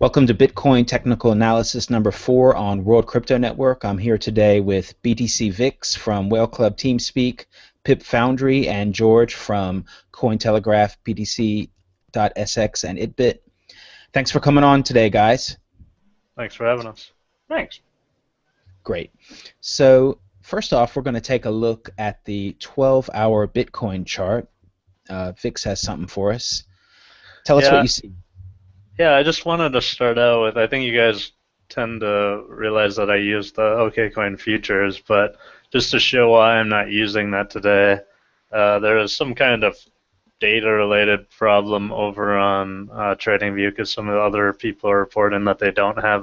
Welcome to Bitcoin Technical Analysis number 4 on World Crypto Network. I'm here today with BTC Vix from Whale Club TeamSpeak, Pip Foundry, and George from Cointelegraph, BTC.SX, and ItBit. Thanks for coming on today, guys. Thanks for having us. Thanks. Great. So first off, we're going to take a look at the 12-hour Bitcoin chart. Vix has something for us. Tell us what you see. Yeah, I just wanted to start out with, I think you guys tend to realize that I use the OKCoin futures, but just to show why I'm not using that today, there is some kind of data-related problem over on TradingView because some of the other people are reporting that they don't have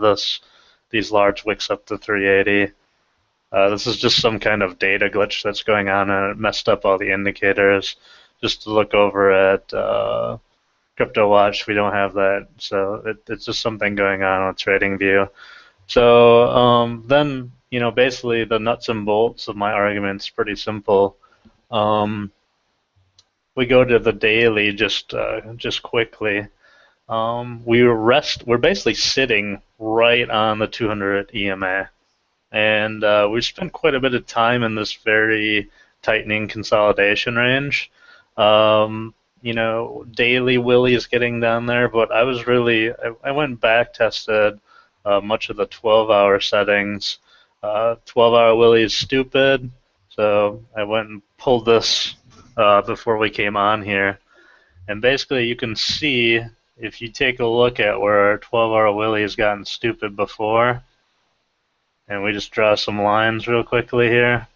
these large wicks up to 380. This is just some kind of data glitch that's going on, and it messed up all the indicators. Just to look over at Crypto Watch, we don't have that, so it's just something going on TradingView. So then, basically the nuts and bolts of my argument's pretty simple. We go to the daily just quickly. We're basically sitting right on the 200 EMA, and we spent quite a bit of time in this very tightening consolidation range. Daily Willie is getting down there, but I went back tested much of the 12-hour settings. 12-hour Willie is stupid, so I went and pulled this before we came on here. And basically you can see, if you take a look at where 12-hour Willie has gotten stupid before, and we just draw some lines real quickly here.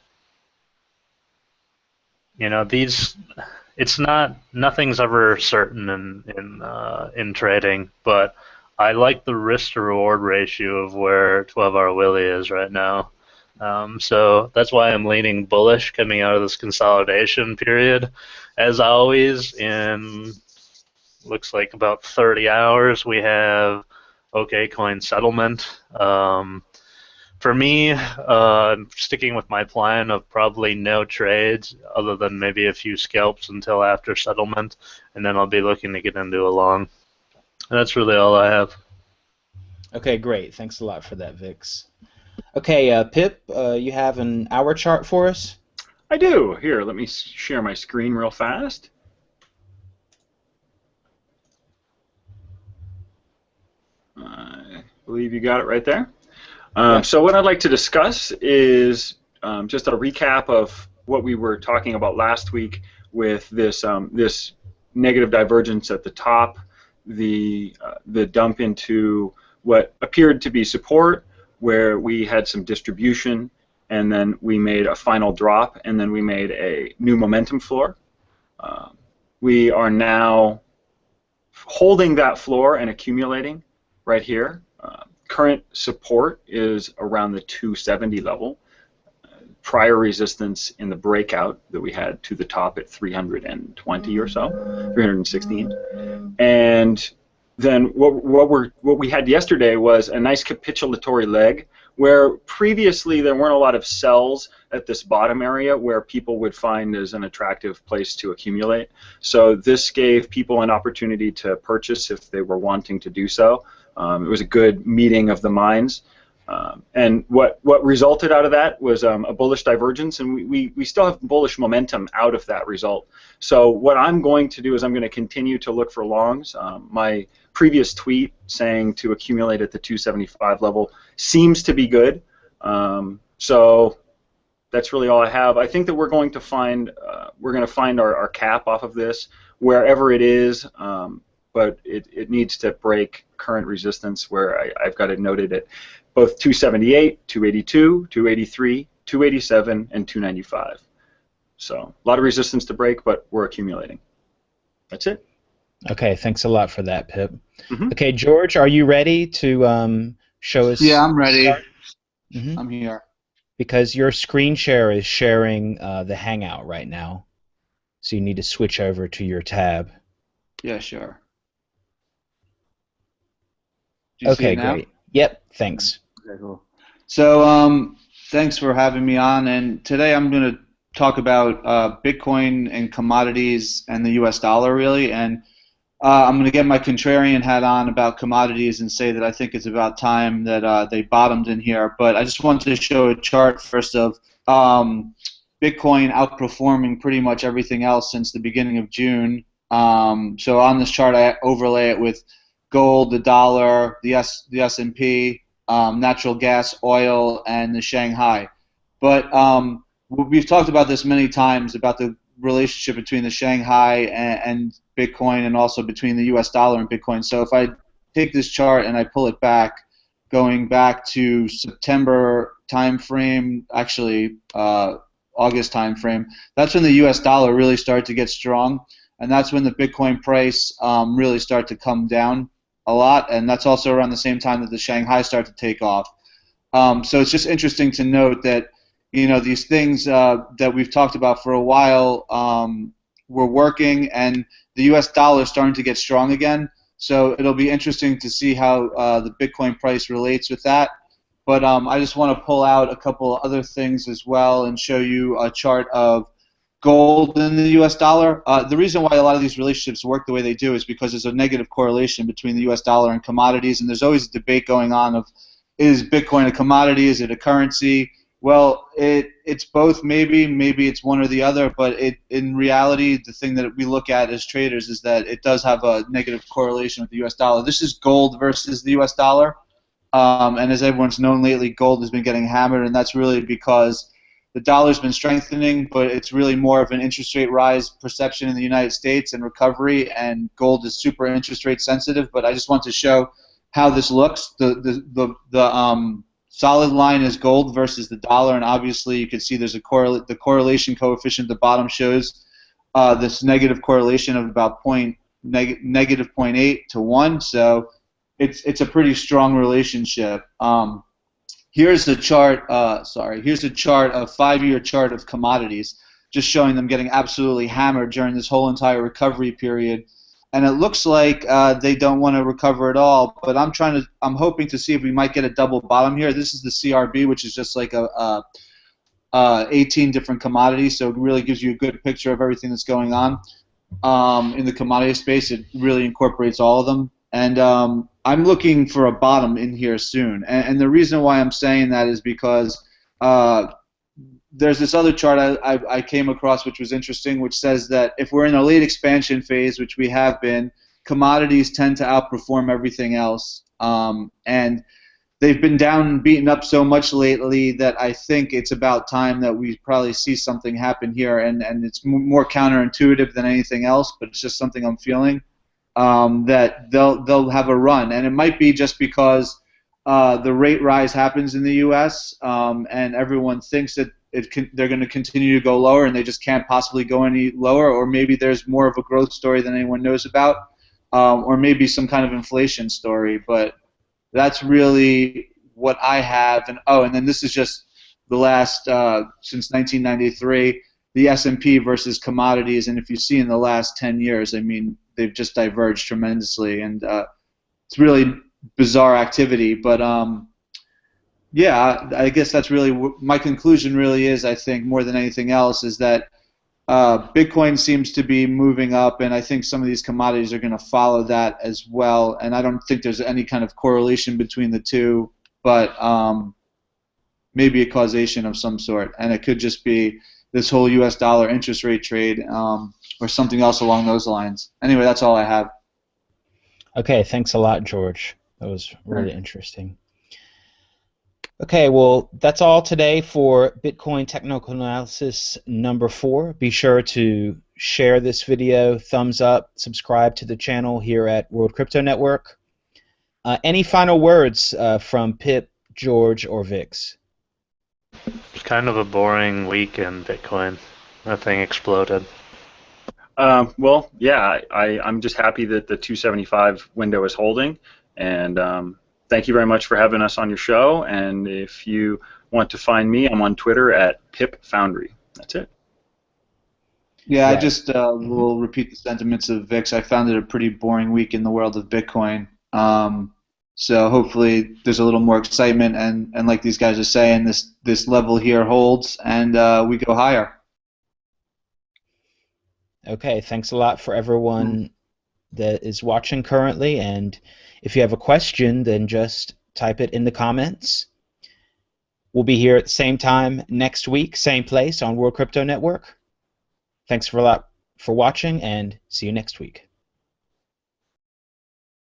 Nothing's ever certain in trading, but I like the risk to reward ratio of where 12-hour Willie is right now. So that's why I'm leaning bullish coming out of this consolidation period. As always, in looks like about 30 hours, we have OKCoin settlement. For me, I'm sticking with my plan of probably no trades other than maybe a few scalps until after settlement, and then I'll be looking to get into a long. And that's really all I have. Okay, great. Thanks a lot for that, Vix. Okay, Pip, you have an hour chart for us? I do. Here, let me share my screen real fast. I believe you got it right there. So what I'd like to discuss is just a recap of what we were talking about last week with this this negative divergence at the top, the dump into what appeared to be support, where we had some distribution, and then we made a final drop, and then we made a new momentum floor. We are now holding that floor and accumulating right here. Current support is around the 270 level. Prior resistance in the breakout that we had to the top at 320 or so, 316. And then what we had yesterday was a nice capitulatory leg where previously there weren't a lot of sells at this bottom area where people would find as an attractive place to accumulate. So this gave people an opportunity to purchase if they were wanting to do so. It was a good meeting of the minds. And what resulted out of that was a bullish divergence, and we still have bullish momentum out of that result. So what I'm going to do is I'm going to continue to look for longs. My previous tweet saying to accumulate at the 275 level seems to be good. So that's really all I have. I think that we're going to find our cap off of this wherever it is. But it needs to break current resistance where I've got it noted at both 278, 282, 283, 287, and 295. So a lot of resistance to break, but we're accumulating. That's it. Okay, thanks a lot for that, Pip. Okay, George, are you ready to show us? Yeah, I'm ready. I'm here. Because your screen share is sharing the Hangout right now, so you need to switch over to your tab. Yeah, sure. Okay, great. Yep, thanks. Okay, cool. So thanks for having me on, and today I'm going to talk about Bitcoin and commodities and the US dollar, really. And I'm going to get my contrarian hat on about commodities and say that I think it's about time that they bottomed in here. But I just wanted to show a chart first of Bitcoin outperforming pretty much everything else since the beginning of June. So on this chart, I overlay it with gold, the dollar, the S&P, natural gas, oil, and the Shanghai. But we've talked about this many times about the relationship between the Shanghai and Bitcoin, and also between the U.S. dollar and Bitcoin. So if I take this chart and I pull it back, going back to September timeframe, actually August timeframe, that's when the U.S. dollar really started to get strong, and that's when the Bitcoin price really started to come down a lot, and that's also around the same time that the Shanghai started to take off. So it's just interesting to note that these things that we've talked about for a while were working, and the U.S. dollar is starting to get strong again. So it'll be interesting to see how the Bitcoin price relates with that. But I just want to pull out a couple other things as well and show you a chart of gold in the U.S. dollar. The reason why a lot of these relationships work the way they do is because there's a negative correlation between the U.S. dollar and commodities, and there's always a debate going on of, is Bitcoin a commodity, is it a currency? Well, it's both, maybe it's one or the other, but in reality, the thing that we look at as traders is that it does have a negative correlation with the U.S. dollar. This is gold versus the U.S. dollar, and as everyone's known lately, gold has been getting hammered, and that's really because the dollar's been strengthening, but it's really more of an interest rate rise perception in the United States and recovery, and gold is super interest rate sensitive. But I just want to show how this looks. The solid line is gold versus the dollar, and obviously you can see there's the correlation coefficient at the bottom shows this negative correlation of about negative 0.8 to 1, so it's a pretty strong relationship. Here's a chart. Here's a chart, a 5-year chart of commodities, just showing them getting absolutely hammered during this whole entire recovery period. And it looks like they don't want to recover at all. But I'm hoping to see if we might get a double bottom here. This is the CRB, which is just like 18 different commodities, so it really gives you a good picture of everything that's going on in the commodity space. It really incorporates all of them. And I'm looking for a bottom in here soon. And the reason why I'm saying that is because there's this other chart I came across which was interesting, which says that if we're in a late expansion phase, which we have been, commodities tend to outperform everything else. And they've been down and beaten up so much lately that I think it's about time that we probably see something happen here. And it's more counterintuitive than anything else, but it's just something I'm feeling. That they'll have a run, and it might be just because the rate rise happens in the U.S. And everyone thinks that they're going to continue to go lower, and they just can't possibly go any lower, or maybe there's more of a growth story than anyone knows about, or maybe some kind of inflation story. But that's really what I have. And then this is just the last since 1993, the S&P versus commodities, and if you see in the last 10 years, I mean, they've just diverged tremendously, and it's really bizarre activity. But yeah, I guess that's really my conclusion. Really is, I think, more than anything else, is that Bitcoin seems to be moving up, and I think some of these commodities are going to follow that as well. And I don't think there's any kind of correlation between the two, but maybe a causation of some sort, and it could just be this whole U.S. dollar interest rate trade, or something else along those lines. Anyway, that's all I have. Okay, thanks a lot, George. That was really interesting. Okay, well, that's all today for Bitcoin Technical Analysis number 4. Be sure to share this video, thumbs up, subscribe to the channel here at World Crypto Network. Any final words from Pip, George, or Vix? It's kind of a boring week in Bitcoin. Nothing exploded. Well, yeah, I'm just happy that the 275 window is holding, and thank you very much for having us on your show. And if you want to find me, I'm on Twitter at PipFoundry. That's it. Yeah, I just will repeat the sentiments of Vix. I found it a pretty boring week in the world of Bitcoin. So hopefully there's a little more excitement, and like these guys are saying, this level here holds, and we go higher. Okay, thanks a lot for everyone that is watching currently, and if you have a question, then just type it in the comments. We'll be here at the same time next week, same place on World Crypto Network. Thanks for watching, and see you next week.